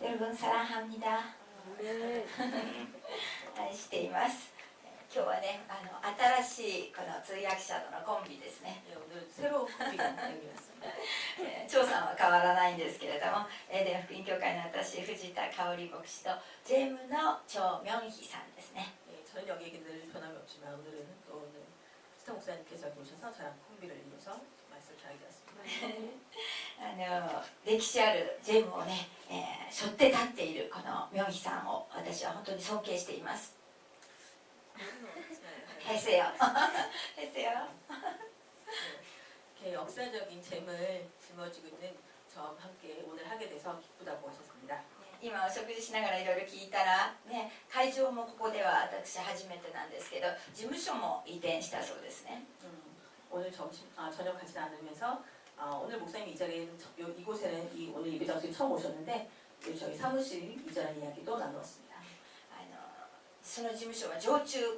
여러분 사랑합니다. 네. 愛しています。今日はね、新しいこの通訳者とのコンビですね。 네, 오늘 새로운 코비가 연결했습니다. 張さんは変わらないんですけれども、エデン福音教会の私藤田香織牧師とジェームの張明熙さんですね。 네, 저는 여기에 늘 변함이 없지만 오늘은 또 오늘 스타 목사님께서 여기 오셔서 저랑 콤비를 이루어서 말씀을 전하게 되었습니다. 歴史あるジェームをね、背負って立っているこの明熙さんを私は本当に尊敬しています。 해세요. 해세요. 이렇게 역사적인 잼을 짊어지고 있는 저와 함께 오늘 하게 돼서 기쁘다고 하셨습니다. 今お食事しながらいろいろ聞いたら、ね、会場もここでは私初めてなんですけど事務所も移転したそうですね。 오늘 저녁 같이 나누면서 오늘 목사님이 이 자리에는 이곳에는 오늘 예배 장소에 처음 오셨는데 저희 사무실 이전의 이야기도 나누었습니다. その事務所は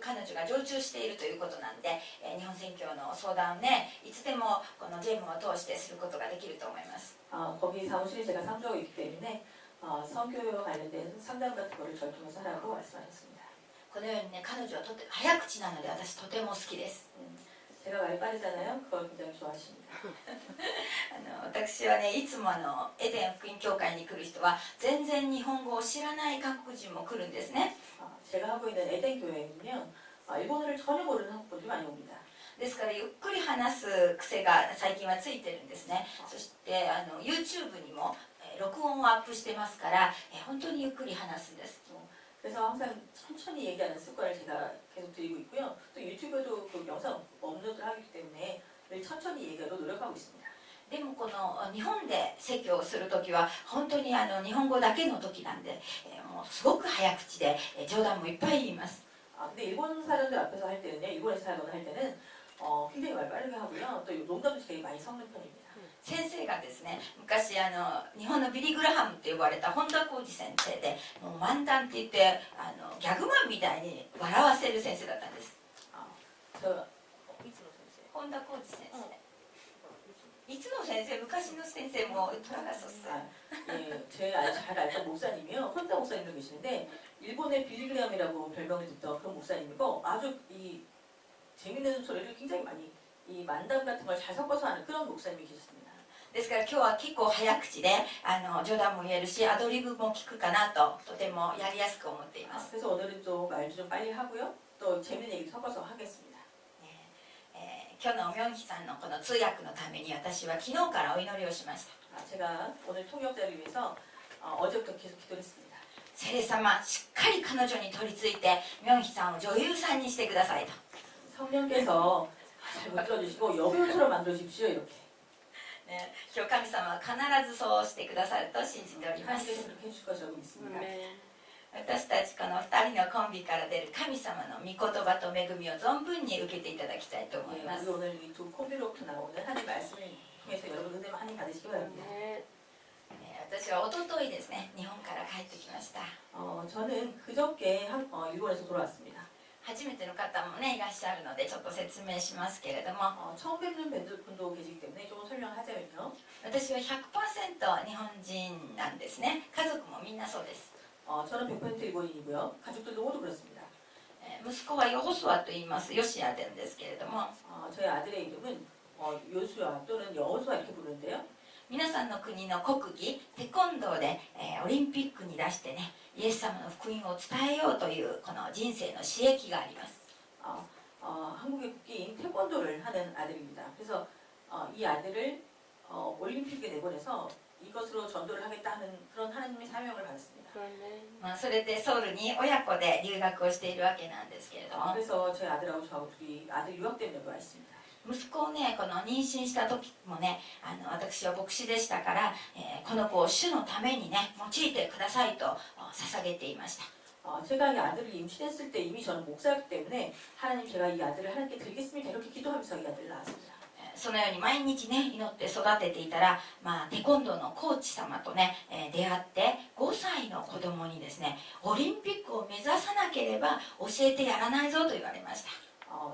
彼女が常駐しているということなんで、日本宣教の相談をねいつでもこのジェームを通してすることができると思います。 거기 사무실에 제가 상주하고 있기 때문에 선교와 관련된 상담 같은 거를 저를 통해서 하라고 말씀하셨습니다. このようにね彼女は早口なので私とても好きです。 제가 말 빠르잖아요. 그걸 굉장히 좋아하십니다. 私はねいつもエデン福音教会に来る人は全然日本語を知らない韓国人も来るんですね。 제가 하고 있는 에덴 교회에는요 일본어를 전혀 모르는 학부들이 많이 옵니다. ですからゆっくり話す癖が最近はついてるんですね。そしてYouTube にも録音をアップしてますから本当にゆっくり話すんです。 그래서 항상 천천히 얘기하는 습관을 제가 계속 드리고 있고요. 또 유튜브에도 그 영상 업로드를 하기 때문에 늘 천천히 얘기하도록 노력하고 있습니다. でもこの日本で説教をするときは本当に日本語だけの時なんで、もうすごく早口で冗談もいっぱい言います。 근데 일본 사람들 앞에서 할 때는요, 일본에서 사람을 할 때는 굉장히 말 빠르게 하고요. 또 농담도 되게 많이 섞는 편입니다. 先生がですね昔日本のビリー・グラハムって呼ばれた本田浩二先生でもう漫談って言ってギャグマンみたいに笑わせる先生だったんです。 本田浩二先生、いつの先生昔の先生も돌아갔었어요. 예, 잘 알던 목사님이요. 혼자 목사님도 계시는데 일본의 빌리그램이라고 별명을 듣던 그 목사님이고 아주 이 재밌는 소리를 굉장히 많이 이 만담 같은 걸 잘 섞어서 하는 그런 목사님이 계셨습니다. ですから今日は結構早口で冗談も言えるしアドリブも聞くかなととてもやりやすく思っています。 그래서 오늘은 또 말도 좀 빨리 하고요. 또 재밌는 얘기 섞어서 하겠습니다. 今日の明熙さんのこの通訳のために私は昨日からお祈りをしました。 제가 오늘 통역자를 위해서 어제부터 계속 기도했습니다. 聖霊様しっかり彼女に取り付いて明熙さんを女優さんにしてくださいと。 성령께서 잘 만들어주시고 여배우처럼 만들어주십시오 이렇게. ね、今日神様は必ずそうしてくださると信じております。 하나님께서 그렇게 해주실 것이라고 믿습니다. 私たちこの2人のコンビから出る神様の御言葉と恵みを存分に受けていただきたいと思います。 우리 오늘 이 두 콤비로부터 나오는 하나님 말씀을 통해서 여러분 은혜 많이 받으시기 바랍니다. 私は一昨日ですね日本から帰ってきました。 저는 그저께 일본에서 돌아왔습니다. 初めての方もねいらっしゃるのでちょっと説明しますけれども、 처음 뵙는 분도 계시기 때문에 조금 설명하자면요. 私は 100% 日本人なんですね。家族もみんなそうです。 저는 100% 일본인이고요. 가족들도 모두 그렇습니다. 息子はヨホスワと言いますヨシアなんですけれども、 저희 아들의 이름은 요수아 또는 여호수아 이렇게 부르는데요. 皆さんの国の国技テコンドーで、オリンピックに出してねイエス様の福音を伝えようというこの人生の刺激があります。 한국의 국기인 태권도를 하는 아들입니다. 그래서 이 아들을 올림픽에 내보내서 이것으로 전도를 하겠다는 그런 하나님의 사명을 받았습니다. それでソウルに親子で留学をしているわけなんですけれども、 그래서 저희 아들하고 저하고 둘이 아들 유학 때문에 여기 와 있습니다. 息子をねこの妊娠した時もね私は牧師でしたから、この子を主のためにね用いてくださいと捧げていました。 제가 이 아들을 임신했을 때 이미 저는 목사였기 때문에 하나님 제가 이 아들을 하나님께 드리겠습니다 이렇게 기도하면서 이 아들을 낳았습니다. そのように毎日ね祈って育てていたら、テコンドーのコーチ様とね、出会って5歳の子供にですねオリンピックを目指さなければ教えてやらないぞと言われました。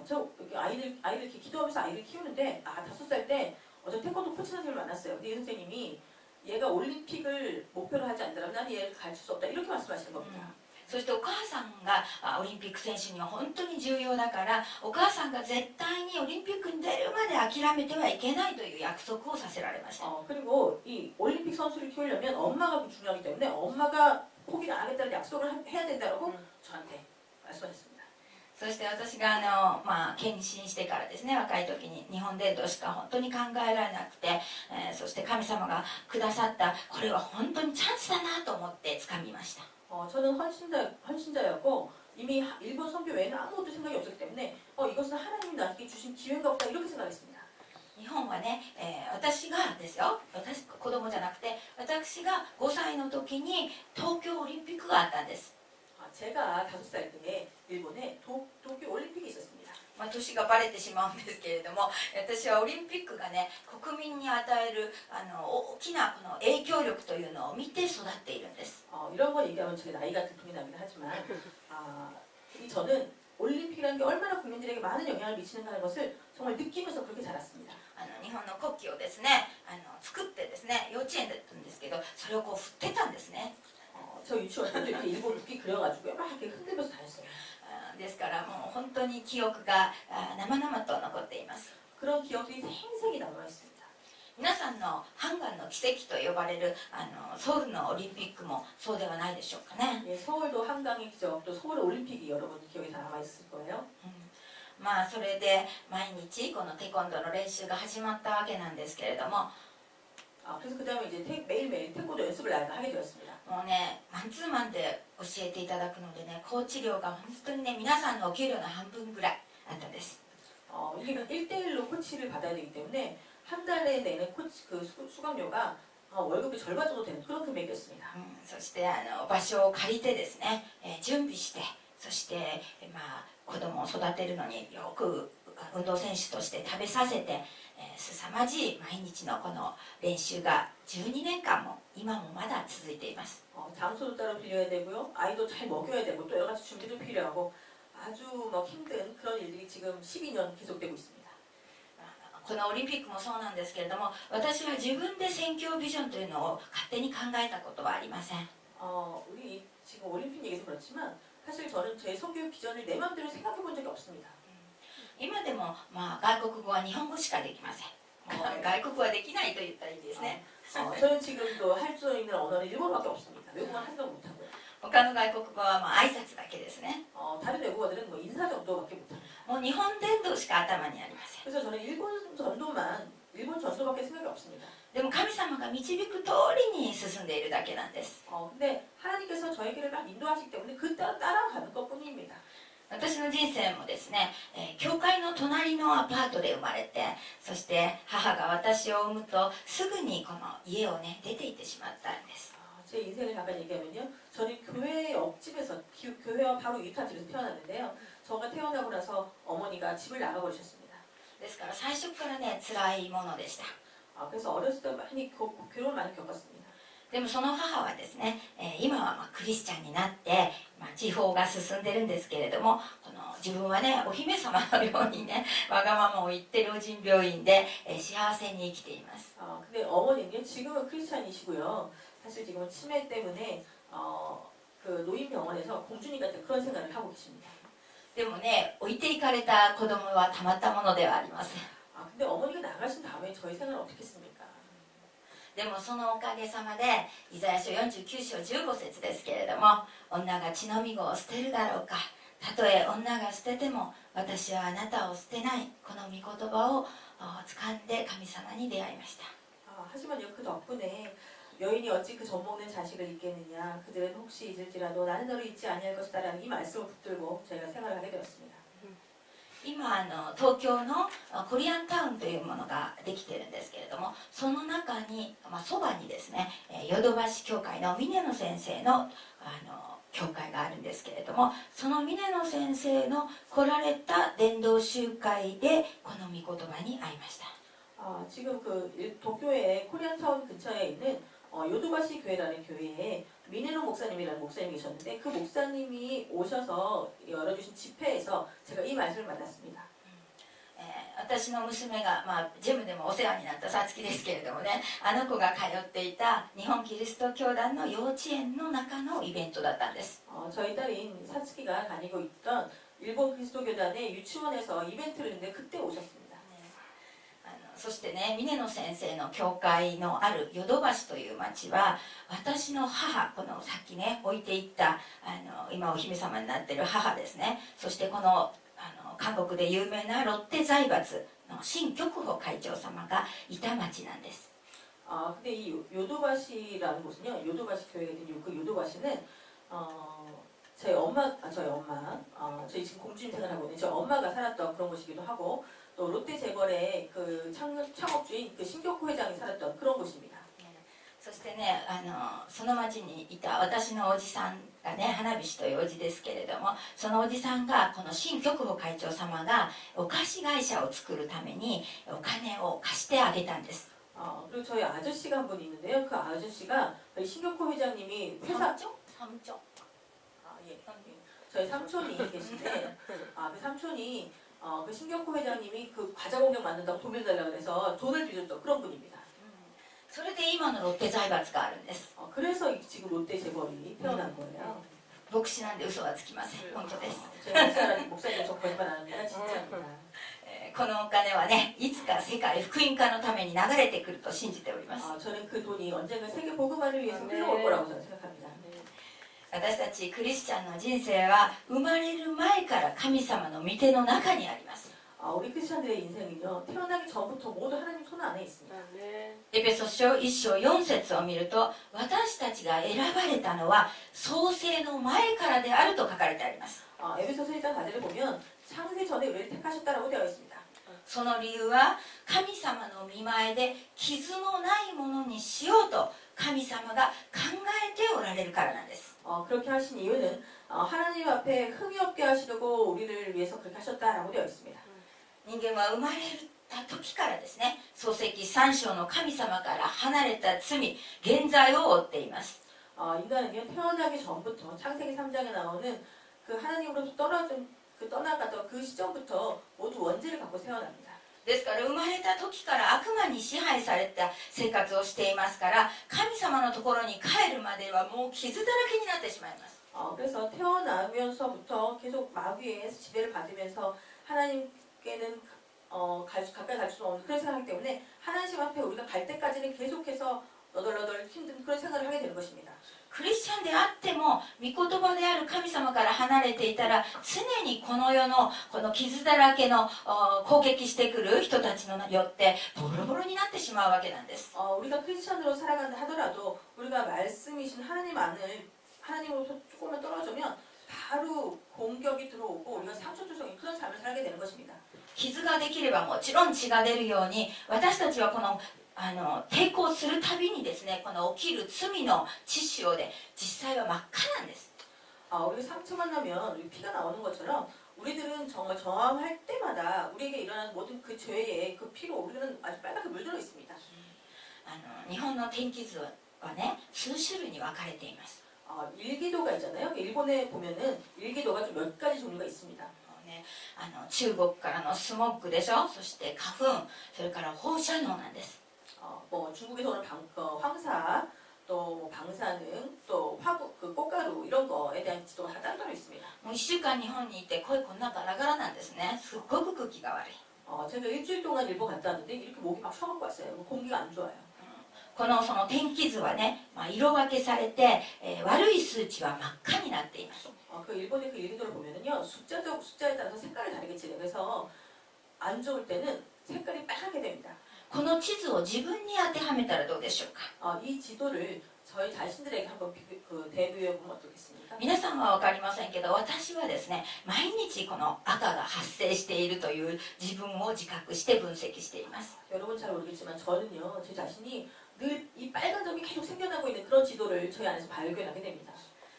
저 이렇게 아이를 이렇게 기도하면서 아이를 키우는데 5살 때 어떤 태권도 코치 선생님을 만났어요. 근데 이 선생님이 얘가 올림픽을 목표로 하지 않는다면 나는 얘를 가르칠 수 없다 이렇게 말씀하시는 겁니다. そしてお母さんがオリンピック選手には本当に重要だからお母さんが絶対にオリンピックに出るまで諦めてはいけないという約束をさせられました。 그리고 이 올림픽 선수를 키우려면 엄마가 중요하기 때문에 엄마가 포기를 안 하겠다는 약속을 해야 된다고 저한테 말씀하셨습니다. そして私が献身してからですね若い時に日本伝統しか本当に考えられなくて、そして神様がくださったこれは本当にチャンスだなと思って掴みました。 저는 헌신자였고 이미 일본 선교 외에는 아무것도 생각이 없었기 때문에 이것은 하나님이 나에게 주신 기회인가 보다 이렇게 생각했습니다. 日本はね、私がですよ私子供じゃなくて私が5歳の時に東京オリンピックがあったんです。 제가 5살 때에 일본에 도쿄 올림픽이 있었습니다. 年がバレてしまうんですけれども私はオリンピックがね国民に与える大きなこの影響力というのを見て育っているんです。 이런 거 얘기하면 제 나이가 들통이 나긴 하지만 저는 올림픽이라는 게 얼마나 국민들에게 많은 영향을 미치는가는 것을 정말 느끼면서 그렇게 자랐습니다. 日本の国旗をですね作ってですね幼稚園だったんですけどそれをこう振ってたんですね。 저 유치원 때도 이렇게 일본 국기 그려가지고 막 이렇게 흔들면서 다녔어요. ですからもう本当に記憶が生々と残っています。 그런 기억들이 생생히 남아 있습니다. 皆さんのハンガンの奇跡と呼ばれるソウルのオリンピックもそうではないでしょうかね。 예, 서울도 한강의 기적, 또 서울 올림픽이 여러분 기억에 다 남아 있을 거예요. それで毎日このテコンドーの練習が始まったわけなんですけれども 그래서 그 다음에 이제 매일매일 태권도 연습을 하게 되었습니다. もうねマンツーマンで教えていただくのでねコーチ料が本当にね皆さんのお給料の半分ぐらいあったんです。 이게 1대1로 코치를 받아야 되기 때문에 한 달에 내는 코치 그 수강료가 월급의 절반 정도 되는 그런 금액이었습니다. そして場所を借りてですね、準備してそして、子供を育てるのによく運動選手として食べさせて、凄まじい毎日のこの練習が12年間も今もまだ続いています。 장소도 따로 빌려야 되고요. 아이도 잘 먹여야 되고 또 여러 가지 준비도 필요하고 아주 힘든 그런 일들이 지금 12년 계속되고 있습니다. このオリンピックもそうなんですけれども私は自分で宣教ビジョンというのを勝手に考えたことはありません。 우리 지금 올림픽 얘기도 그렇지만 사실 저는 제 선교 비전을 내 마음대로 생각해 본 적이 없습니다. 今でも、外国語は日本語しかできません。外国語はできないと言ったらいいですね。 저는 지금도 할 수 있는 언어는 일본어밖에 없습니다. 외국어는 한도 못하고요. 他の外国語は挨拶だけですね。 다른 외국어들은 인사 정도밖에 못합니다. もう日本伝統しか頭にありません。 그래서 저는 일본 전도밖에 생각이 없습니다. でも神様が導く通りに進んでいるだけなんです。 근데 하나님께서 저에게를 막 인도하시기 때문에 그 따라가는 것뿐입니다. 私の人生もですね、教会の隣のアパートで生まれてそして母が私を産むとすぐにこの家をね出て行ってしまったんです。 제 인생을 잠깐 얘기하면요. 저는 교회 옆집에서 교회와 바로 위탁 집에서 태어났는데요. 저가 태어나고 나서 어머니가 집을 나가버리셨습니다. ですから最初からね辛いものでした。 그래서 어렸을 때 많이 괴로움을 많이 겪었습니다. でもその母はですね、今はクリスチャンになって、地方が進んでるんですけれどもこの自分はねお姫様のようにねわがままを言って老人病院で、幸せに生きています。 근데 어머니는 지금은 크리스찬이시고요. 사실 지금은 치매 때문에 그 노인병원에서 공주님 같은 그런 생활을 하고 계십니다. でもね置いていかれた子供はたまったものではありません。 근데 어머니가 나가신 다음에 저희 생활을 어떻게 했습니까? でもそのおかげさまでイザヤ書49章15節ですけれども女が血のみ子を捨てるだろうかたとえ女が捨てても私はあなたを捨てないこの御言葉を掴んで神様に出会いました。 하지만요 그 덕분에 여인이 어찌 그 젖먹는 자식을 잊겠느냐 그들은 혹시 잊을지라도 나는 너를 잊지 아니할 것이다라는 이 말씀을 붙들고 저희가 생활을 하게 되었습니다. 今東京のコリアンタウンというものができてるんですけれどもその中に、そばにですねヨドバシ教会の峰野先生の教会があるんですけれどもその峰野先生の来られた伝道集会でこの御言葉に会いました。 지금 그 도쿄의 코리안타운 근처에 있는 요도바시 교회라는 교회에 미네노 목사님이라는 목사님이 계셨는데 그 목사님이 오셔서 열어주신 집회에서 제가 이 말씀을 만났습니다. 私の娘が、ジェムでもお世話になったさつきですけれどもね、あの子が通っていた日本キリスト教団の幼稚園の中のイベントだったんです。 저희 딸인 사츠키가 다니고 있던 일본 그리스도교단의 유치원에서 이벤트를 했는데 그때 오셨습니다. そしてね、峰野先生の教会のあるヨドバシという町は、私の母、このさっきね置いていった今お姫様になっている母ですね、そしてこの韓国で有名なロッテ財閥の新極保会長様がいた町なんです。 근데 이 요도바시라는 곳은요, 요도바시 교회가 있는 그 요도바시는 저희 엄마, 저희 지금 공주님 생활하고 있는 저희 엄마가 살았던 그런 곳이기도 하고, 또 롯데 재벌의 그 창업주인 그 신격호 회장이 살았던 그런 곳입니다. そしてね、その町にいた私のおじさんがね、花火師というおじですけれども、そのおじさんがこの新極保会長様がお菓子会社を作るためにお金を貸してあげたんです。 그리고 저희 아저씨가 한 분이 있는데요. 그 아저씨가 저희 신격호 회장님이 회사 삼촌? 예. 저희 삼촌이 계신데 그 삼촌이 그 신격호 회장님이 그 과자 공장 만든다고 돈 빌려달라고 그래서 돈을 빌렸던 그런 분입니다. それで今のロッテ財閥があるんです。 그래서 지금 롯데 재벌이 태어난 거예요. 牧師なんで嘘はつきません。本当です。 제가 목사님 저 거짓말 안 합니다. 진짜입니다. このお金はね、いつか世界福音化のために流れてくると信じております。 저는 그 돈이 언젠가 세계 복음화를 위해서 흘러올 거라고 저는 생각합니다. 私たちクリスチャンの人生は生まれる前から神様の御手の中にあります。 우리 크리스천들의 인생은요, 태어나기 전부터 모두 하나님 손 안에 있습니다. エペソ書1章4節を見ると、私たちが選ばれたのは創世の前からであると書かれてあります。 에베소서 1장 4절에 보면 창세 전에 우리를 택하셨다라고 되어 있습니다. その理由は神様の御前で傷のないものにしようと神様が考えておられるからなんです。 그렇게 하신 이유는 하나님 앞에 흠이 없게 하시려고 우리를 위해서 그렇게 하셨다라고 되어 있습니다. 人間は生まれた時からですね、創世記3章の神様から離れた罪、現在を負っています。 인간은요, 태어나기 전부터 창세기 3장에 나오는 그 하나님으로부터 떠나갔던 그 시점부터 모두 원죄를 갖고 태어납니다. ですから生まれた時から悪魔に支配された生活をしていますから、神様のところに帰るまではもう傷だらけになってしまいます。 그래서 태어나면서부터 계속 마귀의 지배를 받으면서 하나님께는 가까이 갈 수 없는 그런 생각이기 때문에 하나님 앞에 우리가 갈 때까지는 계속해서 너덜너덜 힘든 그런 생각을 하게 되는 것입니다. クリスチャンであっても御言葉である神様から離れていたら、常にこの世のこの傷だらけの攻撃してくる人たちによってボロボロになってしまうわけなんです。 우리가 크리스천으로 살아간다 하더라도 우리가 말씀이신 하나님으로부터 조금만 떨어지면 바로 공격이 들어오고 우리가 상처투성이 그런 삶을 살게 되는 것입니다. 傷ができればもちろん血が出るように、私たちはこの抵抗するたびにですね、この起きる罪の血潮で実際は真っ赤なんです。 우리가 상처만 나면 우리 피가 나오는 것처럼 우리들은 정말 저항할 때마다 우리에게 일어나는 모든 그 죄의 그 피로 우리는 아주 빨갛게 물들어 있습니다. 日本の天気図はね、数種類に分かれています。 일기도가 있잖아요. 일본에 보면은 일기도가 좀 몇 가지 종류가 있습니다. 中国からのスモッグでしょ、そして花粉、それから放射能なんです。 중국에서 오는 황사, 또 방사능, 또 화분, 그 꽃가루 이런 거에 대한 지도가 다 따로 있습니다. もう1週間日本にいて声こんなガラガラなんですね。すっごく空気が悪い。 제가 일주일 동안 일본 갔다 왔는데 이렇게 목이 막 쉬어갖고 왔어요. 공기가 안 좋아요. その天気図はね、色分けされて、悪い数値は真っ赤になっています。 그 일본의 그 일기도를 보면은요, 숫자에 따라서 색깔을 다르게 칠해요. 그래서 안 좋을 때는 색깔이 빨갛게 됩니다. この地図を自分に当てはめたらどうでしょうか。 이 지도를 저희 자신들에게 한번 대비해 보면 어떻겠습니까? 皆さんは分かりませんけど、私はですね、毎日この赤が発生しているという自分を自覚して分析しています。 여러분 잘 모르겠지만 저는요, 제 자신이 늘 이 빨간 점이 계속 생겨나고 있는 그런 지도를 저희 안에서 발견하게 됩니다.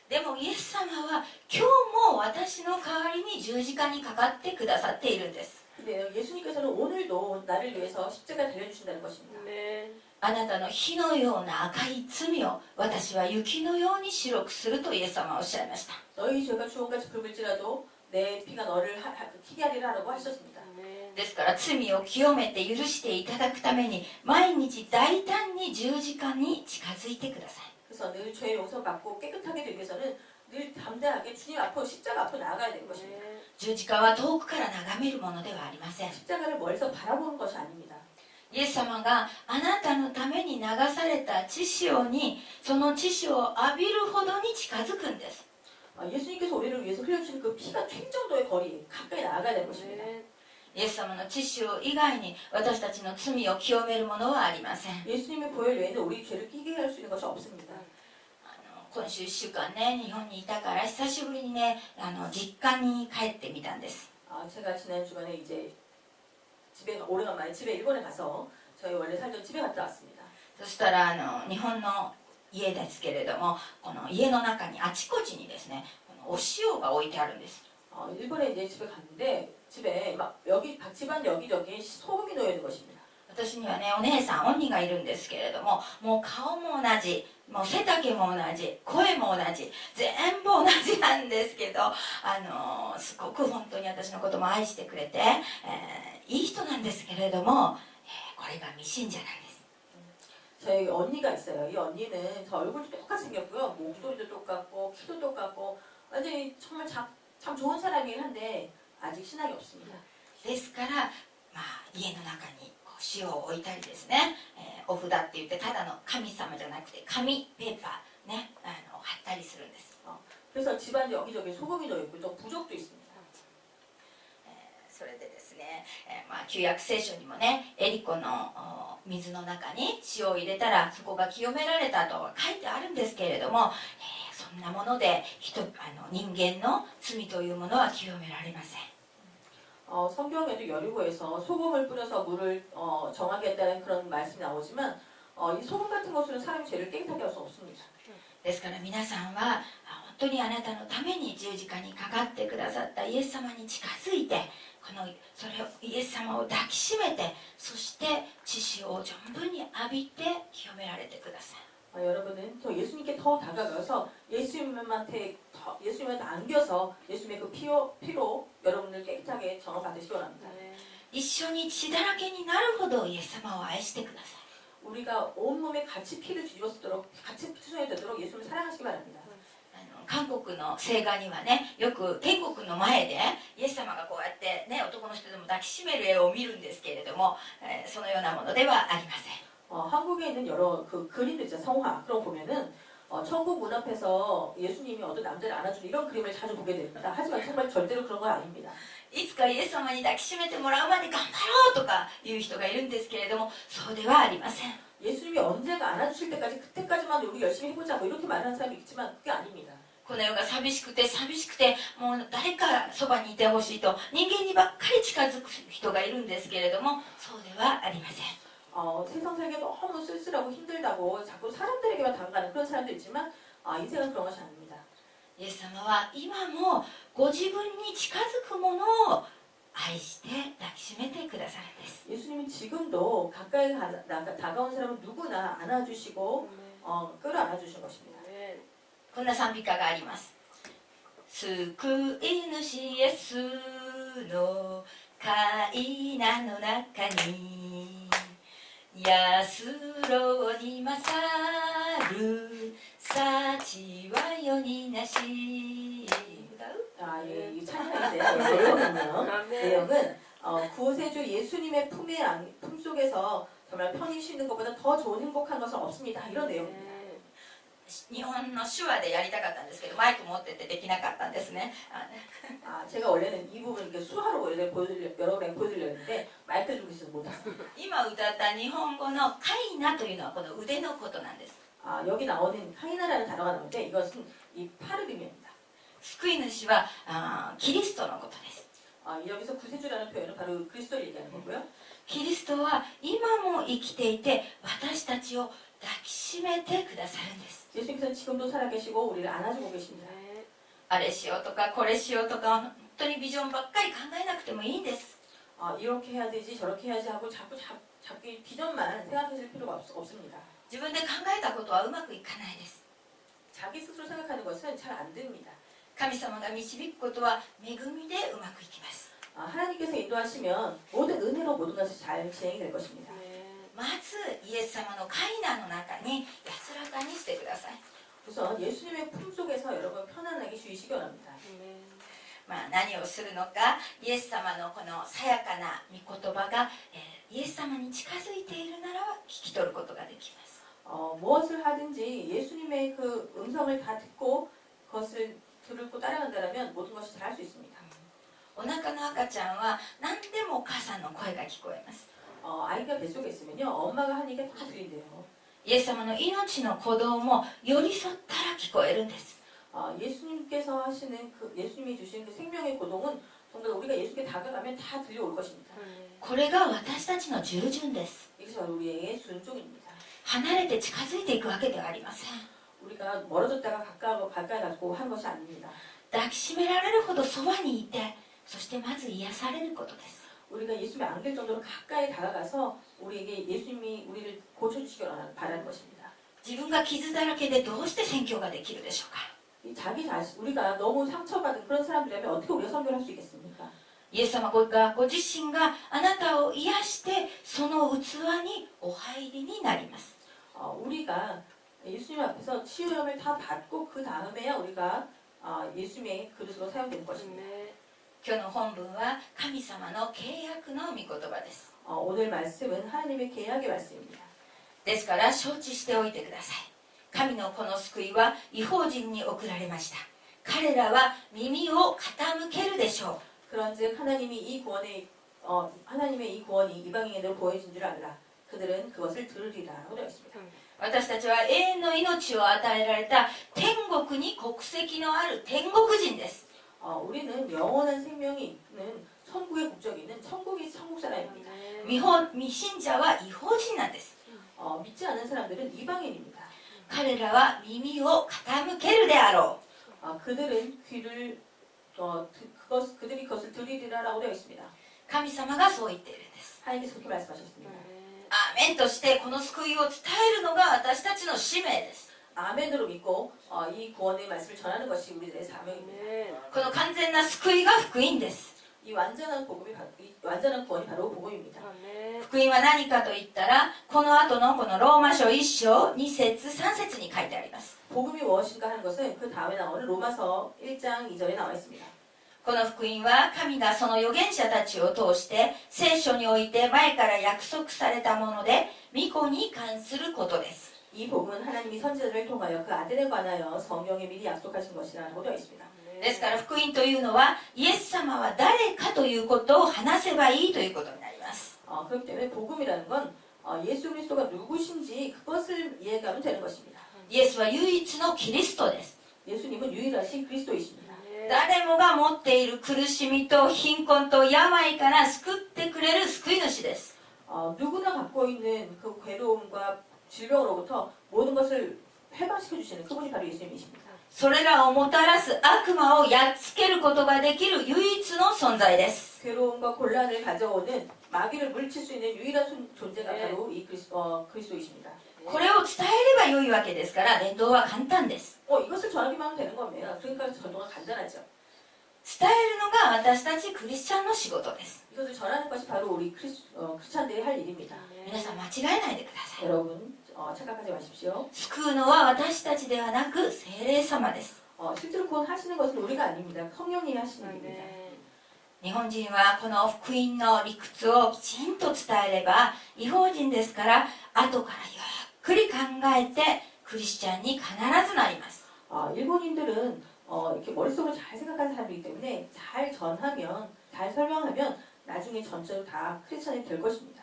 でもイエス様は今日も私の代わりに十字架にかかってくださっているんです。 근데 예수님께서는 오늘도 나를 위해서 십자가에 달려주신다는 것입니다. あなたの火のような赤い罪を私は雪のように白くするとイエス様はおっしゃいました。 너희 죄가 주홍같이 붉을지라도 내 피가 너를 희게 하리라 하라고 하셨습니다. ですから罪を清めて許していただくために毎日大胆に十字架に近づいてください。 그래서 늘 죄의 용서받고 깨끗하게 되기 위해서는 늘 담대하게 주님 앞으로 십자가 앞으로 나아가야 되는 것입니다. 十字架は遠くから眺めるものではありません。 십자가를 멀리서 바라보는 것이 아닙니다. イエス様があなたのために流された血潮にその血潮を浴びるほどに近づくんです。 예수님께서 우리를 위해서 흘려주신 그 피가 튈 정도의 거리 가까이 나아가야 되는 것입니다. イエス様の血潮以外に私たちの罪を清めるものはありません。 예수님의 보혈 외에는 우리 죄를 끼게 할 수 있는 것이 없습니다. 今週1週間ね日本にいたから久しぶりにね実家に帰ってみたんです。 제가 지난 주간에 이제 집에 오래간만에 집에 일본에 가서 저희 원래 살던 집에 갔다 왔습니다. そしたら日本の家ですけれどもこの家の中にあちこちにですねこのお塩が置いてあるんです。 일본에 이제 집에 갔는데 집에 막 여기 집안 여기저기 소금이 놓여 있는 것입니다. 私にはねお姉さん鬼がいるんですけれどももう顔も同じもう背丈も同じ声も同じ全部同じなんですけどすごく本当に私のことも愛してくれて、いい人なんですけれども、これが未信者なんです。 저희 언니가 있어요. 이 언니는 저 얼굴도 똑같이 생겼고요. 목소리도 똑같고 키도 똑같고 완전히 정말 참 좋은 사람이긴 한데 아직 신앙이 없습니다. ですから家の中に塩を置いたりですね、お札って言ってただの神様じゃなくて紙ペーパーね貼ったりするんです。 그래서 집안 여기저기 소금이 놓여 있고 또 부적도 있습니다. それでですね、旧約聖書にもねエリコの水の中に塩を入れたらそこが清められたと書いてあるんですけれども、そんなもので人間の罪というものは清められません。 성경에도 여리고에서 소금을 뿌려서 물을 정하게 했다는 그런 말씀이 나오지만 이 소금 같은 것으로 사람의 죄를 깨끗하게 할 수 없습니다. ですから皆さんは本当にあなたのために十字架にかかってくださったイエス様に近づいてそれをイエス様を抱きしめてそして血潮を存分に浴びて清められてください。 여러분은 또 예수님께 더 다가가서 예수님한테 안겨서 예수님의 그 피로 여러분을 깨끗하게 정화받으시기 원합니다. 一緒に血だらけになるほどイエス様を愛してください。 우리가 온몸에 같이 피를 뒤집어쓰도록 같이 투성이 되도록 예수님을 사랑하시기 바랍니다. 韓国の聖画にはねよく天国の前でイエス様がこうやってね男の人でも抱きしめる絵を見るんですけれども、そのようなものではありません。 한국에 있는 여러 그 그림들 있죠. 성화 그런 거 보면은 천국 문 앞에서 예수님이 어떤 남자를 안아주는 이런 그림을 자주 보게 됩니다. 하지만 정말 절대로 그런 건 아닙니다. いつかイエス様に抱きしめてもらうまで頑張ろうとかいう人がいるんですけれどもそうではありません。 예수님이 언제가 안아주실 때까지 그때까지만 우리 열심히 해보자 뭐 이렇게 말하는 사람이 있지만 그게 아닙니다. この世が寂しくて寂しくてもう誰かそばにいてほしいと人間にばっかり近づく人がいるんですけれどもそうではありません。 세상 살기 너무 쓸쓸하고 힘들다고 자꾸 사람들에게만 다가가는 그런 사람도 있지만 인생은 그런 것이 아닙니다. イエス様は今もご自分に近づく者を愛して抱きしめてくださるんです。 예수님은 지금도 가까이 다가온 사람은 누구나 안아주시고 끌어안아주신 것입니다. こんな賛美歌があります。救い主イエスの階段の中に安ろに勝る幸は世になし。 이 찬양인데요. 내용은 구세주 예수님의 품 속에서 정말 편히 쉬는 것보다 더 좋은 행복한 것은 없습니다. 이런 내용입니다. 日本の手話でやりたかったんですけどマイク持っててできなかったんですね。 제가 원래는 이 부분 이렇게 수화로 원래 여러분에게 보여드리려 했는데 마이크를 들고 있어서 못했습니다. 今歌った日本語のカイナというのはこの腕のことなんです。 여기 나오는 카이나라는 단어가 나오는데 이것은 이 팔을 의미합니다. 救い主はキリストのことです。 여기서 구세주라는 표현은 바로 그리스도를 얘기하는 거고요. キリストは今も生きていて私たちを抱きしめてくださるんです。 예수님께서는 지금도 살아계시고 우리를 안아주고 계십니다. あれしようとかこれしようとか本当にビジョンばっかり考えなくてもいいんです。 이렇게 해야 되지 저렇게 해야지 하고 자꾸 비전만 생각하실 필요가 없습니다. 自分で考えたことはうまくいかないです。 자기 스스로 생각하는 것은 잘 안 됩니다. 神様が導くことは恵みでうまくいきます。 하나님께서 인도하시면 모든 은혜로 모든 것이 잘 진행이 될 것입니다. まずイエス様の階段の中に安らかにしてください。 우선 예수님의 품 속에서 여러분 편안하게 쉬시기 원합니다. 何をするのか、イエス様のこのさやかな御言葉が、イエス様に近づいているならば聞き取ることができます。 무엇을 하든지 예수님의 그 음성을 다 듣고 그것을 들고 따라간다면 모든 것이 잘 할 수 있습니다. お腹の赤ちゃんは何でもお母さんの声が聞こえます。 아이가 뱃속에 있으면요 엄마가 하는 얘기가 다 들린대요. イエス様の命の鼓動も寄り添ったら聞こえるんです。 예수님께서 하시는 그 예수님이 주신 그 생명의 고동은 정말 우리가 예수께 다가가면 다 들려올 것입니다. これが私たちの従順です。 이것이 바로 우리의 순종입니다. 離れて近づいていくわけではありません。 우리가 멀어졌다가 가까이 가고 하는 것이 아닙니다. 抱きしめられるほどそばにいて、そしてまず癒されることです。 우리가 예수님이 안길 정도로 가까이 다가가서 우리에게 예수님이 우리를 고쳐주시기 바라는 것입니다. 自分が傷だらけでどうして宣教ができるでしょうか。 자기 자신, 우리가 너무 상처받은 그런 사람들이라면 어떻게 우리가 선교를 할 수 있겠습니까? イエス様がご自身があなたを癒してその器にお入りになります。 우리가 예수님 앞에서 치유함을 다 받고 그 다음에야 우리가 예수님의 그릇으로 사용되는 것입니다. 今日の本文は神様の契約の御言葉です。 오늘 말씀은 하나님의 계약의 말씀입니다. ですから承知しておいてください。神のこの救いは異邦人に送られました。彼らは耳を傾けるでしょう。 그런즉 하나님의 이 구원이 이방인에게 보여진 줄 알라. 그들은 그것을 들으리라라고 되어 있습니다. 私たちは永遠の命を与えられた天国に国籍のある天国人です。 우리는 영원한 생명이 있는 천국의 국적이 있는 천국 사람입니다. 未信者は異邦人なんです。 믿지 않은 사람들은 이방인입니다. 彼らは耳を傾けるであろう。 그들은 귀를 그들이 그것을 들으리라라고 되어 있습니다. 神様がそう言っているんです。 하나님께서 그렇게 말씀하셨습니다. アーメンとしてこの救いを伝えるのが私たちの使命です。 아멘으로 믿고 이 구원의 말씀을 전하는 것이 우리들의 사명입니다. この完全な救いが福音です。 이 완전한 구원이 바로 복음입니다. 福音は何かと言ったら、この後のこのローマ書1章2節3節に書いてあります。 복음이 무엇인가 하는 것은 그 다음에 나오는 로마서 1장 2절에 나와 있습니다. この福音は神がその預言者たちを通して聖書において前から約束されたもので、御子に関することです。 이 복음은 하나님이 선지자들을 통하여 그 아들에 관하여 성경에 미리 약속하신 것이라고 되어 있습니다. ですから福音というのはイエス様は誰かということを話せばいいということになります。 그렇기 때문에 복음이라는 건 예수 그리스도가 누구신지 그것을 이해하면 되는 것입니다. イエスは唯一のキリストです。 예수님은 유일하신 그리스도이십니다. 誰もが持っている苦しみと貧困と病から救ってくれる救い主です。 누구나 갖고 있는 그 괴로움과 질병으로부터 모든 것을 해방시켜 주시는 그분이 바로 예수님이십니다. それらをもたらす悪魔をやっつけることができる唯一の存在です。 괴로움과 곤란을 가져오는 마귀를 물칠 수 있는 유일한 존재가 바로 이 그리스도이십니다. これを伝えれば良いわけですから伝道は簡単です。 이것을 전하기만 하면 되는 겁니다. 그러니까 전도가 간단하죠. 伝えるのが私たちクリスチャンの仕事です。 이것을 전하는 것이 바로 우리 크리스찬들이 할 일입니다. 皆さん間違えないでください。 여러분 착각하지 마십시오. 救うのは私たちではなく聖霊様です。 실제로 구원하시는 것은 우리가 아닙니다. 성령님이 하시는 일입니다. 日本人はこの福音の理屈をきちんと伝えれば異邦人ですから後からゆっくり考えてクリスチャンに必ずなります。 일본인들은 이렇게 머릿속으로 잘 생각하는 사람이기 때문에 잘 전하면 잘 설명하면 나중에 전체로 다 크리스찬이 될 것입니다.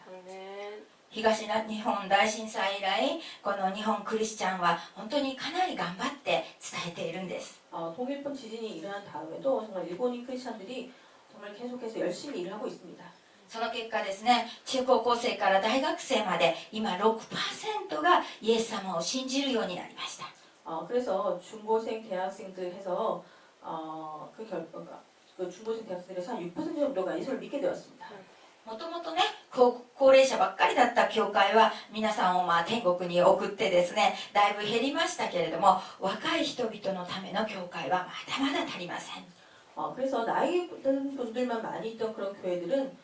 東日本大震災以来この日本クリスチャンは本当にかなり頑張って伝えているんです。 동일본 지진이 일어난 다음에도 정말 일본인 크리스찬들이 정말 계속해서 열심히 일을 하고 있습니다. その結果ですね、中高校生から大学生まで今 6% がイエス様を信じるようになりました。 그래서 중고생 대학생들 해서 그 중고생 대학생들에서 한 6% 정도가 예수를 믿게 되었습니다. もともとね、高齢者ばっかりだった教会は皆さんを天国に送ってですね、だいぶ減りましたけれども、若い人々のための教会はまだまだ足りません。 그래서 나이 든 분들만 많이 있던 그런 교회들은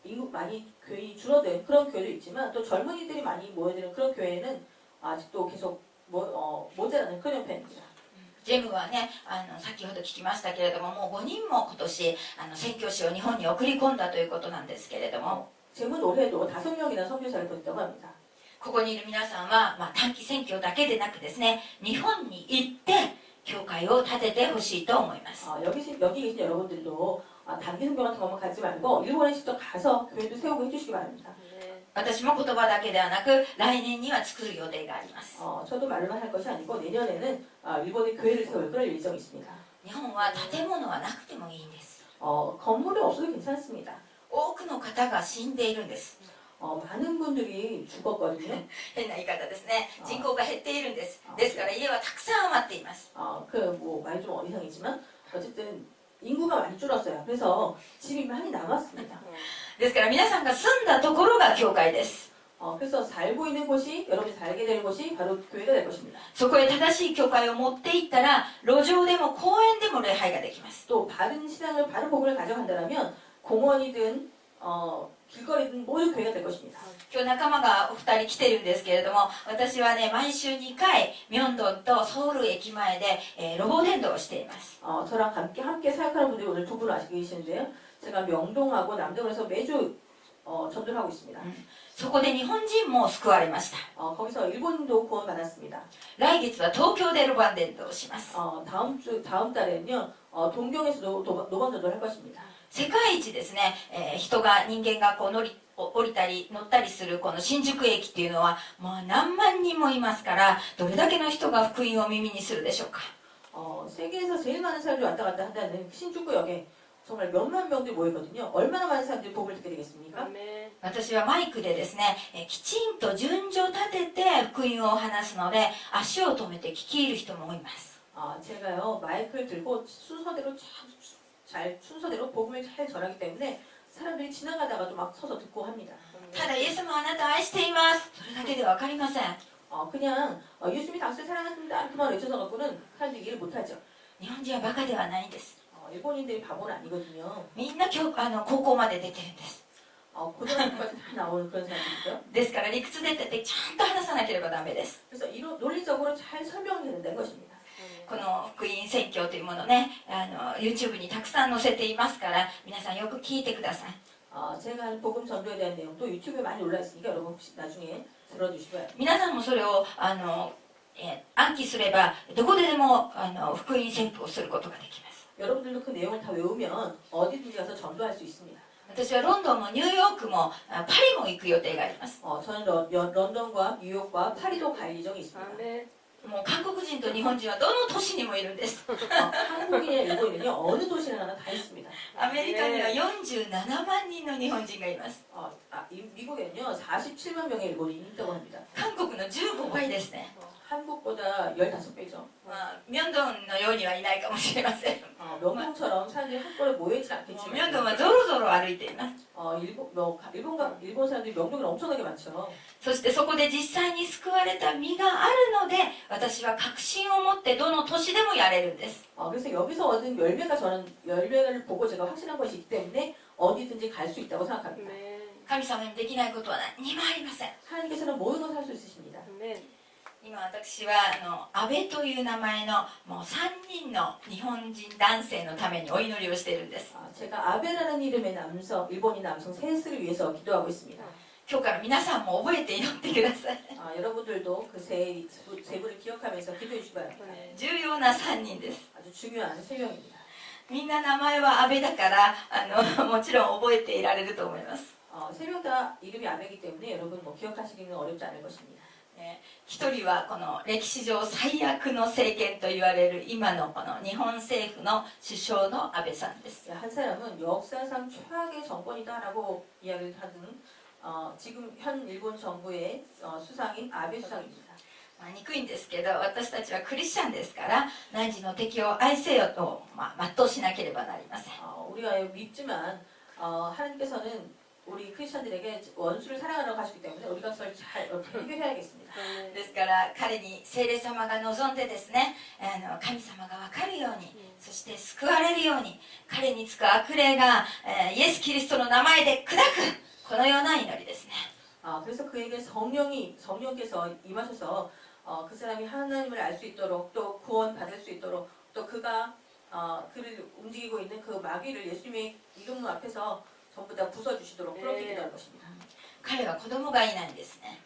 인구 많이 교인이 줄어든 그런 교회도 있지만 또 젊은이들이 많이 모여드는 그런 교회는 아직도 계속 모자라는 그런 편입니다. ジェムはね、先ほど聞きましたけれども、もう5人も今年宣教師を日本に送り込んだということなんですけれども、 제문 올해도 5명이나 선교사를 뒀다고 합니다. ここにいる皆さんは、短期宣教だけでなくですね、日本に行って教会を建ててほしいと思います。 여기 계신 여러분들도 단기 선교 같은 것만 가지 말고 일본에 직접 가서 교회도 세우고 해주시기 바랍니다. 私も言葉だけではなく、来年には作る予定があります。 저도 말로만 할 것이 아니고 내년에는 일본에 교회를 세울 그럴 예정이 있습니다. 日本は建物はなくてもいいんです。 건물이 없어도 괜찮습니다. 多くの方が死んでいるんです。 많은 분들이 죽었거든요. 変な言い方ですね。人口が減っているんです。ですから家はたくさん余っています。 말이 좀 이상이지만 어쨌든 인구가 많이 줄었어요. 그래서 집이 많이 남았습니다. ですから皆さんが住んだところが教会です。 그래서 살고 있는 곳이 여러분이 살게 될 곳이 바로 교회가 될 것입니다. そこへ正しい教会を持っていったら、路上でも公園でも礼拝ができます。 또 바른 신앙을 바른 복음을 가져간다면 공원이든 길거리든 모두 교회가 될 것입니다. 今日仲間がお二人来てるんですけれども、私はね、毎週2回ミョンドンとソウル駅前で、ロボ伝道をしています。 저랑 함께 사역하는 분들이 오늘 두 분 아직 계시는데요. 제가 명동하고 남동에서 매주 전도를 하고 있습니다. そこで日本人も救われました。 거기서 일본도 구원받았습니다. 来月は東京でロバン伝道をします。 다음 달에는요 동경에서도 노반 전도를 할 것입니다. 世界一ですね、人間がこう降りたり乗ったりするこの新宿駅っていうのはもう何万人もいますから、どれだけの人が福音を耳にするでしょうか。 세계에서 제일 많은 사람들이 왔다 갔다 한다는 신주쿠역에 정말 몇만 명들이 모이거든요. 얼마나 많은 사람들이 복을 듣게 되겠습니까? 私はマイクでですね、きちんと順序立てて福音を話すので、足を止めて聞き入る人もいます。 제가요 마이크를 들고 순서대로 복음을 잘 전하기 때문에 사람들이 지나가다가도 막 서서 듣고 합니다. ただイエス様あなたを愛しています、それだけでは分かりません。 그냥 예수님이 당신을 사랑하십니다 이렇게만 외쳐서 갖고는 사람들이 이해를 못하죠. 日本人はバカではないんです。 일본인들이 바보는 아니거든요. みんな高校まで出てるんです。 고등학교까지 다 나오는 그런 사람들이죠. ですから理屈で出てちゃんと話さなければダメです。 그래서 논리적으로 잘 설명해야 된다는 것입니다. この福音宣教というものね、YouTube にたくさん載せていますから、皆さんよく聞いてください。 제가 하는 복음 전도에 대한 내용도 유튜브에 많이 올라있으니까 여러분 혹시 나중에 들어주시고요. 皆さんもそれを暗記すればどこででも福音宣教をすることができます。 여러분들도 그 내용을 다 외우면 어디든지 가서 전도할 수 있습니다. 私はロンドンもニューヨークもパリも行く予定があります。 저는 런던과 뉴욕과 파리도 갈 예정이 있습니다. もう韓国人と日本人はどの都市にもいるんです。 한국인이나 일본인은요 어느 도시나 하나 다 있습니다. アメリカには47万人の日本人がいます。 미국에는요 47만 명의 일본인이 있다고 합니다. 韓国の15倍ですね。 한국보다 15배죠. ミョンドンのようにはいないかもしれません。 명동처럼 사람들이 한꺼번에 모이진 ミョン 않겠지만 ドンはゾロゾロ歩いています。 일본 사람들이 명동이 엄청나게 많죠. そしてそこで実際に救われた身があるので、私は確信を持ってどの都市でもやれるんです。 그래서 여기서 얻은 열매를 보고 제가 확신한 것이 있기 때문에 어디든지 갈 수 있다고 생각합니다. 神様にできないことは何にもありません。 하나님께서는 모든 것을 할 수 있으십니다. 今私は安倍という名前のもう3人の日本人男性のためにお祈りをしているんです。 제가 아베라는 이름의 일본인 남성 셋을 위해서 기도하고 있습니다. 今日から皆さんも覚えて祈ってください。 여러분들도 그 세 분을 기억하면서 기도해 주시기 바랍니다. 重要な3人です。 아주 중요한 세 명입니다. みんな名前は安倍だからもちろん覚えていられると思います。 세 명 다 이름이 아베이기 때문에 여러분 기억하시기는 어렵지 않을 것입니다. 一人はこの歴史上最悪の政権と言われる今のこの日本政府の首相の安倍さんです。 한 사람은 역사상 최악의 정권이다라고 이야기를 하는 지금 현 일본 정부의 수상인 아베 수상입니다. 憎いんですけど、私たちはクリスチャンですから何時の敵を愛せよと、全うしなければなりません。 우리가 믿지만 하나님께서는 우리 크리스천들에게 원수를 사랑하라고 하시기 때문에 우리가 그걸 잘 해결해야겠습니다. ですから彼に聖霊様が望んでですね、神様が分かるように、そして救われるように、彼につく悪霊が、イエス・キリストの名前で砕く、このような祈りですね。 그래서 그에게 성령께서 임하셔서 그 사람이 하나님을 알 수 있도록 또 구원 받을 수 있도록 또 그가 그를 움직이고 있는 그 마귀를 예수님의 이름 앞에서 전부 다 부숴주시도록 그렇게 기도할 것입니다. 彼は子供がいないんですね。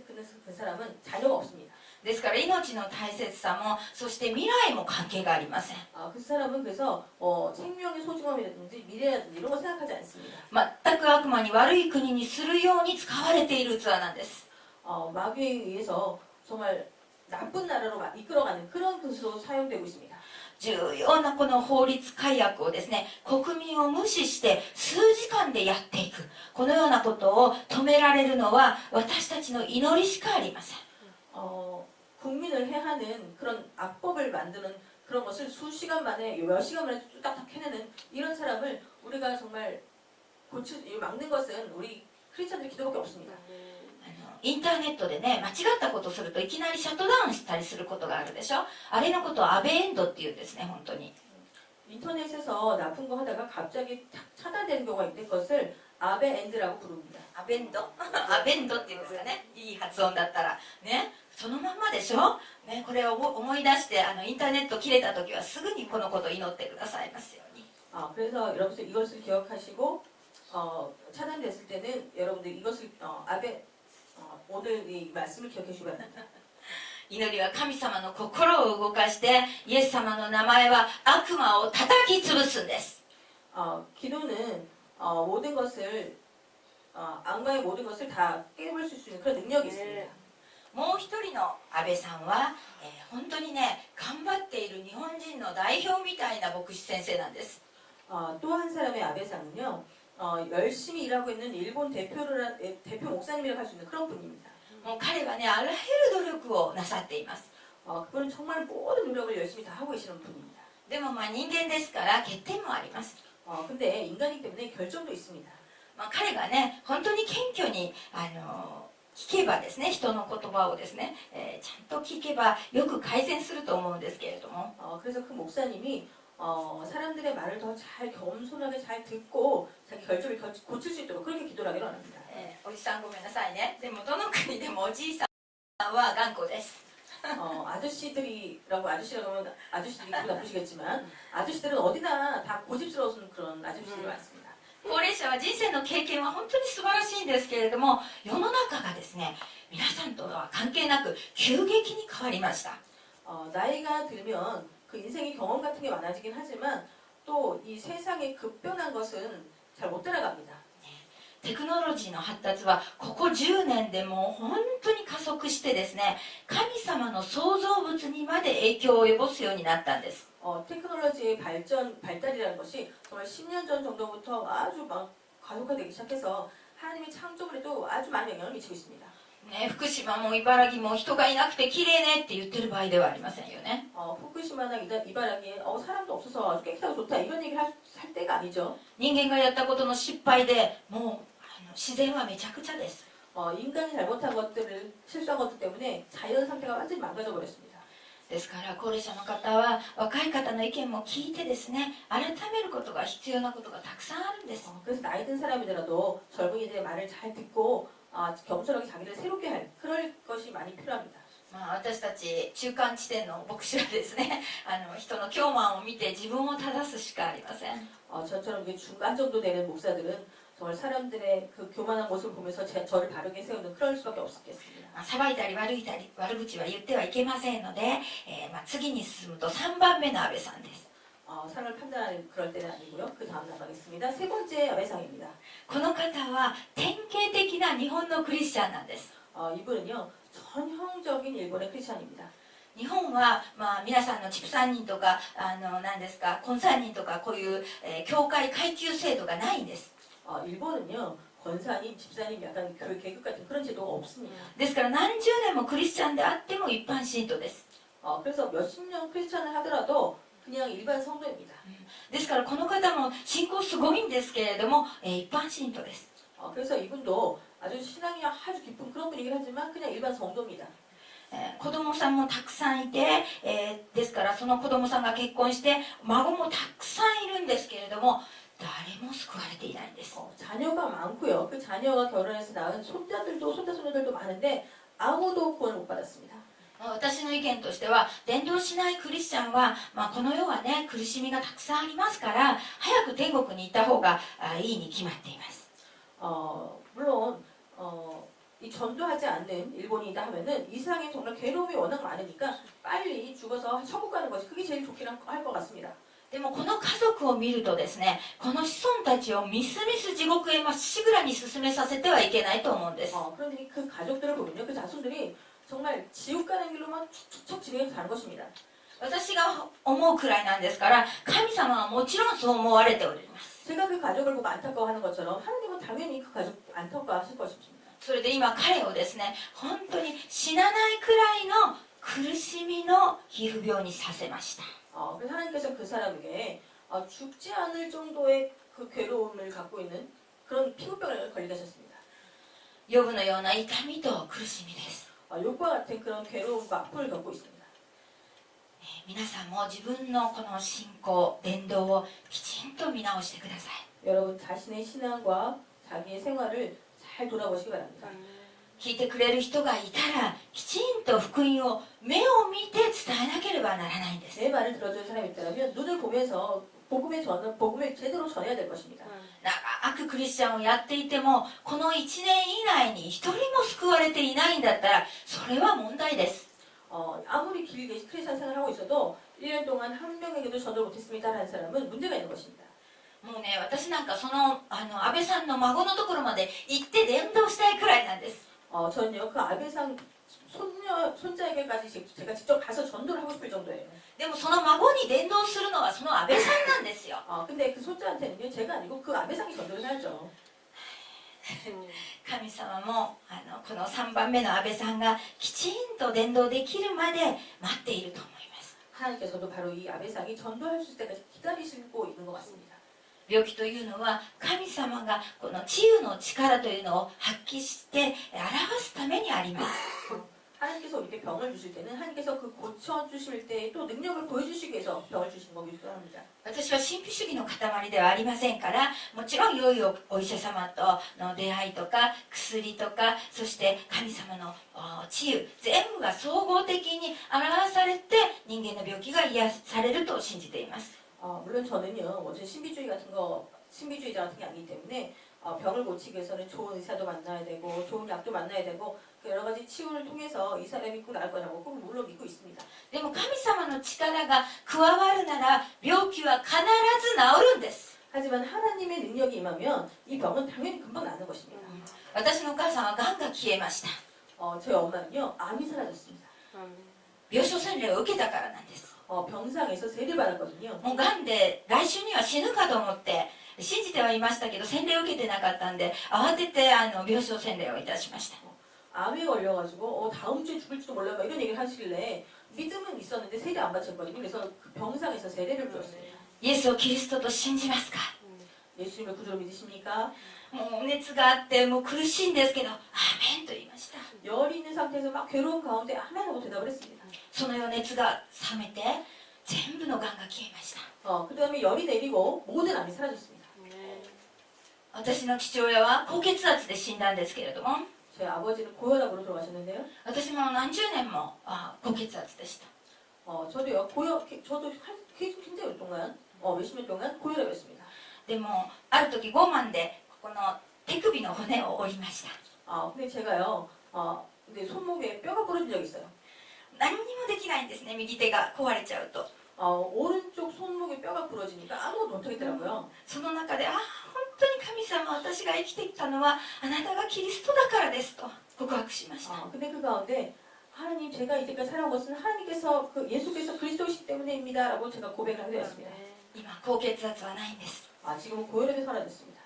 그래서 그 사람은 자녀가 없습니다. ですから命の大切さも、そして未来も関係がありません。 그 사람은 그래서 생명의 소중함이라든지 미래라든지 이런 거 생각하지 않습니다. 全く悪魔に悪い国にするように使われている器なんです。 마귀에 의해서 정말 나쁜 나라로 이끌어가는 그런 것으로 사용되고 있습니다. 重要なこの法律改悪をですね、国民を無視して数時間でやっていく、このようなことを止められるのは私たちの祈りしかありません。 국민을 해하는 그런 악법을 만드는 그런 것을 수시간 만에 몇 시간 만에 뚝딱딱 해내는 이런 사람을 우리가 정말 막는 것은 우리 크리스천들의 기도밖에 없습니다. インターネットでね、間違ったことするといきなりシャットダウンしたりすることがあるでしょ。あれのことをアベエンドって言うんですね、本当に。 인터넷에서 나쁜 거 하다가 갑자기 차단되는 경우가 있는데 그것을 아베엔드라고 부릅니다. アベンドアベンドって言うんですかね。いい発音だったら。ね、そのまんまでしょ。ね、これを思い出して、インターネット切れた時はすぐにこのことを祈ってくださいますように。 그래서 여러분들 이것을 기억하시고 차단됐을 때는 여러분들 이것을 오늘 이 말씀을 기억해 주시기 바랍니다. 祈りは神様の心を動かして、イエス様の名前は悪魔を叩き潰すんです。 기도는 모든 것을 악마의 모든 것을 다 깨물 수 있는 그런 능력이 있습니다. もう一人の安倍さんは、本当にね、頑張っている日本人の代表みたいな牧師先生なんです。 또 한 사람의 아베상은요, 열심히 일하고 있는 일본 대표 목사님이라고 할 수 있는 그런 분입니다. もう彼はね、あらゆる努力をなさっています。 그분은 정말 모든 노력을 열심히 다 하고 계시는 분입니다. でも人間ですから欠点もあります。 근데 인간이기 때문에 결점도 있습니다. 彼がね、本当に謙虚に聞けばですね、人の言葉をですね、ちゃんと聞けばよく改善すると思うんですけれども、 그래서 그 목사님이 사람들의 말을 더 잘 겸손하게 잘 듣고 자기 결점을 고칠 수 있도록 그렇게 기도를 하기로 합니다. おじさんごめんなさいね。でもどの国でもおじいさんは頑固です。 아저씨라고 하면 아저씨들이 기분 나쁘시겠지만 아저씨들은 어디나 다 고집스러운 그런 아저씨들이 많습니다. 高齢者は人生の経験は本当に素晴らしいんですけれども、世の中がですね、皆さんとは関係なく急激に変わりました。 나이가 들면 그 인생의 경험 같은 게 많아지긴 하지만 또 이 세상에 급변한 것은 잘 못 따라갑니다. テクノロジーの発達はここ10年でもう本当に加速してですね、神様の創造物にまで影響を及ぼすようになったんです。 테크놀로지의 발달이라는 것이 정말 10년 전 정도부터 아주 막 가속화되기 시작해서 하나님의 창조물에도 아주 많은 영향을 미치고 있습니다. ね、福島も茨城も人がいなくて綺麗ねって言ってる場合ではありませんよね。 후쿠시마나 이바라기에 사람도 없어서 아주 깨끗하고 좋다 이런 얘기를 할 때가 아니죠. 人間がやったことの失敗でもう自然はめちゃくちゃです。 인간이 잘못한 것들을 실수한 것들 때문에 자연 상태가 완전히 망가져 버렸습니다. ですから高齢者の方は若い方の意見も聞いてですね、改めることが必要なことがたくさんあるんです。 그래서 나이 든 사람이더라도 젊은이들의 말을 잘 듣고 겸손하게 자기를 새롭게 할 그럴 것이 많이 필요합니다. 私たち中間地点の牧師はですね、人の教満を見て自分を正すしかありません。 저처럼 중간 정도 되는 목사들은 정말 사람들의 그 교만한 모습을 보면서 저를 바르게 세우는 그럴 수밖에 없겠습니다. 裁いたり悪口は言ってはいけませんので、次に進むと3番目の安倍さんです。 사람을 판단하는 그럴 때는 아니고요. 그 다음 나가겠습니다. 세 번째 아베상입니다. この方は典型的な日本のクリスチャンなんです。 이분은요 전형적인 일본의 크리스찬입니다. 日本は、皆さんの畜産人とか何ですかコンサー人とかこういう、教会階級制度がないんです。 일본은요 권사님, 집사님 약간 교회 계급 같은 그런 제도가 없습니다. ですから何十年もクリスチャンであっても一般信徒です。 그래서 몇십 년 크리스찬을 하더라도 그냥 일반 성도입니다. ですからこの方も信仰すごいんですけれども、一般信徒です。 그래서 이분도 아주 신앙이 아주 깊은 그런 분이긴 하지만 그냥 일반 성도입니다. 子供さんもたくさんいて、ですからその子供さんが結婚して孫もたくさんいるんですけれども、誰も救われていないんです。 자녀가 많고요. 그 자녀가 결혼해서 낳은 손자들도 손자 손녀들도 많은데 아무도 구원을 못 받았습니다. 私の意見としては、伝道しないクリスチャンは、この世はね、苦しみがたくさんありますから、早く天国に行った方がいいに決まっています。 물론 이 전도하지 않는 일본이다 하면은 이 세상에 정말 괴로움이 워낙 많으니까 빨리 죽어서 천국 가는 것이 그게 제일 좋긴 할 것 같습니다. でもこの家族を見るとですね、この子孫たちをみすみす地獄へまっしぐらに進めさせてはいけないと思うんです。 그런데 그 가족들을 보면요, 그 자손들이 정말 지옥 가는 길로만 툭툭 진행해서 가는 것입니다. 私が思うくらいなんですから、神様はもちろんそう思われております。 제가 그 가족을 보고 안타까워하는 것처럼 하나님은 당연히 그 가족 안타까워하실 것입니다. それで今彼をですね、本当に死なないくらいの苦しみの皮膚病にさせました。 그래서 하나님께서 그 사람에게 죽지 않을 정도의 그 괴로움을 갖고 있는 그런 피부병을 걸리게 하셨습니다. ヨブのような痛みと苦しみです。 욕과 같은 그런 괴로움과 아픔을 겪고 있습니다. 皆さんも自分のこの信仰、伝道をきちんと見直してください。 여러분 자신의 신앙과 자기의 생활을 잘 돌아보시기 바랍니다. 聞いてくれる人がいたら、きちんと福音を目を見て伝えなければならないんです。 내 말을 들어주는 사람이 있다면 눈을 보면서 복음을 제대로 전해야 될 것입니다. 長くクリスチャンをやっていても、この1年以内に一人も救われていないんだったら、それは問題です。 아무리 길게 크리스천 생활을 하고 있어도 1년 동안 한 명에게도 전도를 못했습니다라는 사람은 문제가 있는 것입니다. もうね、私なんかその安倍さんの孫のところまで行って伝道したいくらいなんです。 저는요 그 아베상 손자에게까지 제가 직접 가서 전도를 하고 싶을 정도예요. でもその孫に伝道するのはその安倍さんなんですよ。 근데 그 손자한테는요 제가 아니고 그 아베상이 전도를 해야죠. 神様もこの3番目の安倍さんがきちんと伝道できるまで待っていると思います。 하나님께서도 바로 이 아베상이 전도할 수 있을 때까지 기다리시고 있는 것 같습니다. 病気というのは神様がこの治癒の力というのを発揮して表すためにあります。 하나님께서 우리에게 병을 주실 때는 하나님께서 그 고쳐주실 때 또 능력을 보여주시기 위해서 병을 주신 거기도 합니다. 私は神秘主義の塊ではありませんから、もちろん良いお医者様との出会いとか薬とか、そして神様の治癒、全部が総合的に表されて人間の病気が癒されると信じています。 물론 저는요, 신비주의자 같은 게 아니기 때문에 병을 고치기 위해서는 좋은 의사도 만나야 되고 좋은 약도 만나야 되고 그 여러 가지 치유를 통해서 이 사람이 꼭 나을 거라고 꼭 물론 믿고 있습니다. でも神様の力が加わるなら病気は必ず治るんです。 하지만 하나님의 능력이 임하면 이 병은 당연히 금방 낫는 것입니다. 私のお母さんはがんが消えました。 저희 엄마는요, 암이 사라졌습니다. 病床洗礼を受けたからなんです。 병상에서 세례 받았거든요. もうがんで来週には死ぬかと思って信じてはいましたけど、洗礼を受けてなかったんで慌てて病床洗礼をいたしました。 암에 걸려가지고 다음 주에 죽을지도 몰라 막 이런 얘기를 하시길래 믿음은 있었는데 세례 안 받쳤거든요. 그래서 그 병상에서 세례를 주었습니다. イエスをキリストと信じますか？ 예수님을 구주로 믿으십니까? もう熱があってもう苦しいんですけど、アーメンと言いました。 열이 있는 상태에서 막 괴로운 가운데 아멘하고 대답을 했습니다. そのよう熱が冷めて全部のがんが消えました。 그 다음에 열이 내리고 모든 암이 사라졌습니다. 私の父親は高血圧で死んだんですけれども、 제 아버지는 고혈압으로 돌아가셨는데요. 私も何十年も高血圧でした。 저도 계속 굉장히 오랫동안 몇십 년 동안 고혈압이었습니다. でもある時我慢でここの手首の骨を折りました。 근데 제가요, 근데 손목에 뼈가 부러진 적이 있어요. 何にもできないんですね、右手が壊れちゃうと。 오른쪽 손목에 뼈가 부러지니까 아무것도 못하겠더라고요. その中で本当に神様、私が生きてきたのはあなたがキリストだからですと告白しました。 근데 그 가운데 하나님 제가 이때까지 살아온 것은 하나님께서 예수께서 그리스도이시기 때문입니다 라고 제가 고백을 하게 되었습니다. 今高血圧はないんです。 지금은 고혈압이 사라졌습니다.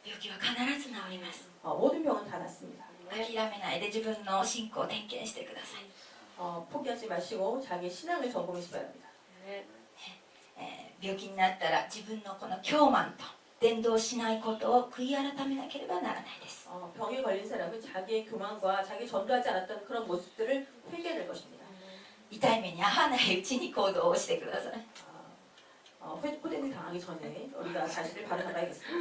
病気は必ず治ります。 모든 병은 다 낫습니다. 諦めないで自分の信仰を点検してください。 포기하지 마시고 자기 신앙을 점검하시기 바랍니다. 病気になったら自分のこの狂慢と伝道しないことを悔い改めなければならないです。 병에 걸린 사람은 자기의 교만과 자기 전도하지 않았던 그런 모습들을 회개해야 될 것입니다. 痛い目に遭わないうちに行動をしてください。 호되를 당하기 전에 우리가 자신을 바로잡아야겠습니다.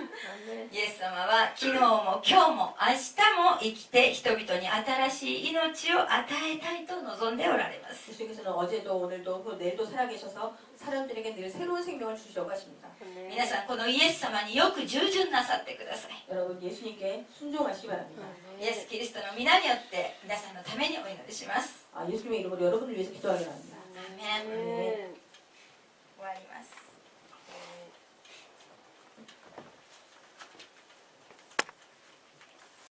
イエス様は昨日も今日も明日も生きて人々に新しい命を与えたいと望んでおられます。 예수님께서는 어제도 오늘도 그 내일도 살아계셔서 사람들에게 늘 새로운 생명을 주시려고 하십니다. 皆さんこのイエス様によく従順なさってください。 여러분 예수님께 순종하시기 바랍니다. イエス・キリストの皆によって皆さんのためにお祈りします。 예수님의 이름으로 여러분을 위해서 기도하기 바랍니다. アーメン。終わります。